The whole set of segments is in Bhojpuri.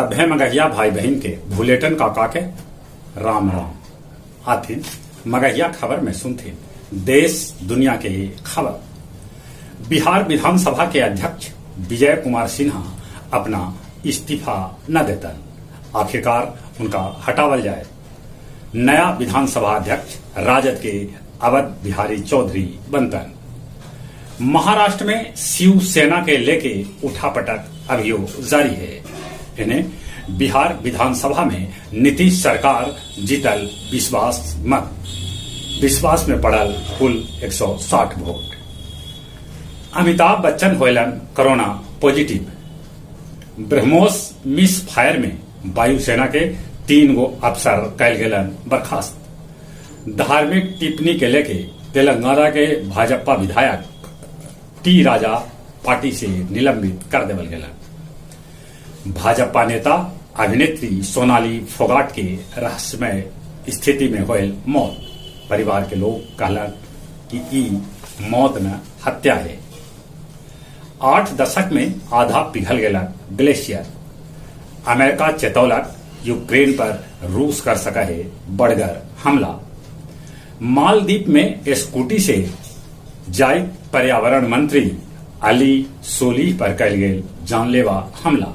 सभ्य मगहिया भाई बहन के भूलेटन काका के राम राम आथिन मगहिया खबर में सुनथिन देश दुनिया के खबर। बिहार विधानसभा के अध्यक्ष विजय कुमार सिन्हा अपना इस्तीफा न देतन, आखिरकार उनका हटावल जाए। नया विधानसभा अध्यक्ष राजद के अवध बिहारी चौधरी बनतन। महाराष्ट्र में शिवसेना के लेके उठापटक अभियोग जारी है। इन्हें बिहार विधानसभा में नीतीश सरकार जीतल विश्वास में पड़ल कुल 160 वोट। अमिताभ बच्चन होलन corona positive. BrahMos miss fire में वायुसेना के 3 गो अफसर कैल गेलन बर्खास्त। धार्मिक टिप्पणी के लेके तेलंगाना के भाजपा विधायक टी राजा पार्टी से निलंबित कर देवल गेलन। भाजपा नेता अभिनेत्री सोनाली फोगाट के रहस्यमय स्थिति में होयल मौत। परिवार के लोग कहलन कि ई मौत न हत्या है। 8 दशक में आधा पिघल गेलन ग्लेशियर। अमेरिका चेतौलक यूक्रेन पर रूस कर सका है बड़गर हमला। मालदीव में स्कूटी से जाय पर्यावरण मंत्री अली सोलीह पर कल गेल जानलेवा हमला।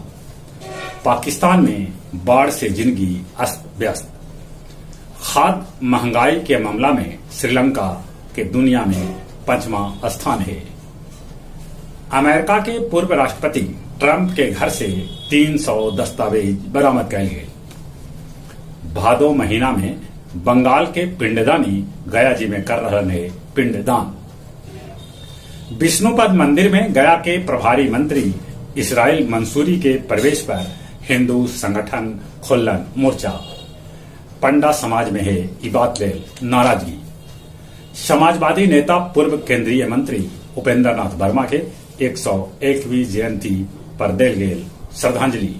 पाकिस्तान में बाढ़ से जिंदगी अस्त व्यस्त। खाद्य महंगाई के मामला में श्रीलंका के दुनिया में 5वां स्थान है। अमेरिका के पूर्व राष्ट्रपति ट्रंप के घर से 300 दस्तावेज बरामद किए गए। भादो महीना में बंगाल के पिंडदानी गया जी में कर रहे हैं पिंडदान। विष्णुपद मंदिर में गया के प्रभारी मंत्री इसराइल मंसूरी के प्रवेश पर हिंदू संगठन खोलन मोर्चा। पंडा समाज में है ई बात लेल नाराजगी। समाजवादी नेता पूर्व केंद्रीय मंत्री उपेंद्र नाथ वर्मा के 101वीं जयंती पर देल गेल श्रद्धांजलि।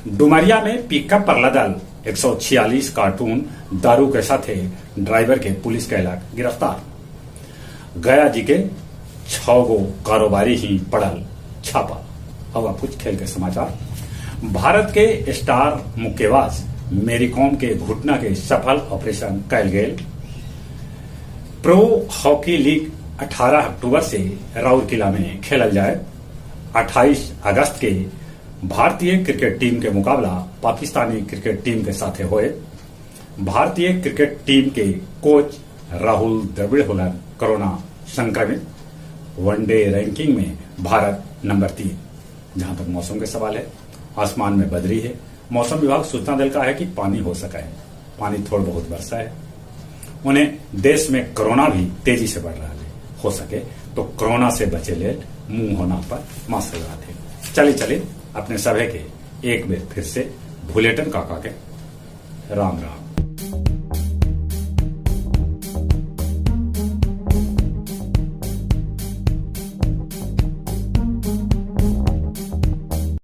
डुमरिया में पिकअप पर लदल 146 कार्टून दारू के साथ ड्राइवर के पुलिस कैलक गिरफ्तार। गया जी के 6 गो कारोबारी ही पड़ल छापा। अब कुछ खेल के समाचार। भारत के स्टार मुक्केबाज मेरी कॉम के घुटना के सफल ऑपरेशन कैल गेल। प्रो हॉकी लीग 18 अक्टूबर से राउरकेला में खेलल जाए। 28 अगस्त के भारतीय क्रिकेट टीम के मुकाबला पाकिस्तानी क्रिकेट टीम के साथ होए। भारतीय क्रिकेट टीम के कोच राहुल द्रविड़ होलन कोरोना संक्रमित। वनडे रैंकिंग में भारत नंबर 3। जहां तक मौसम के सवाल है, आसमान में बदरी है। मौसम विभाग सूचना दिलका है कि पानी हो सका है। पानी थोड़ा बहुत बरसा है। उन्हें देश में कोरोना भी तेजी से बढ़ रहा है। हो सके तो कोरोना से बचे ले मुंह होना पर मास्क लगा थे। चलिए अपने सभे के एक बेर फिर से भूलेटन काका के राम राम।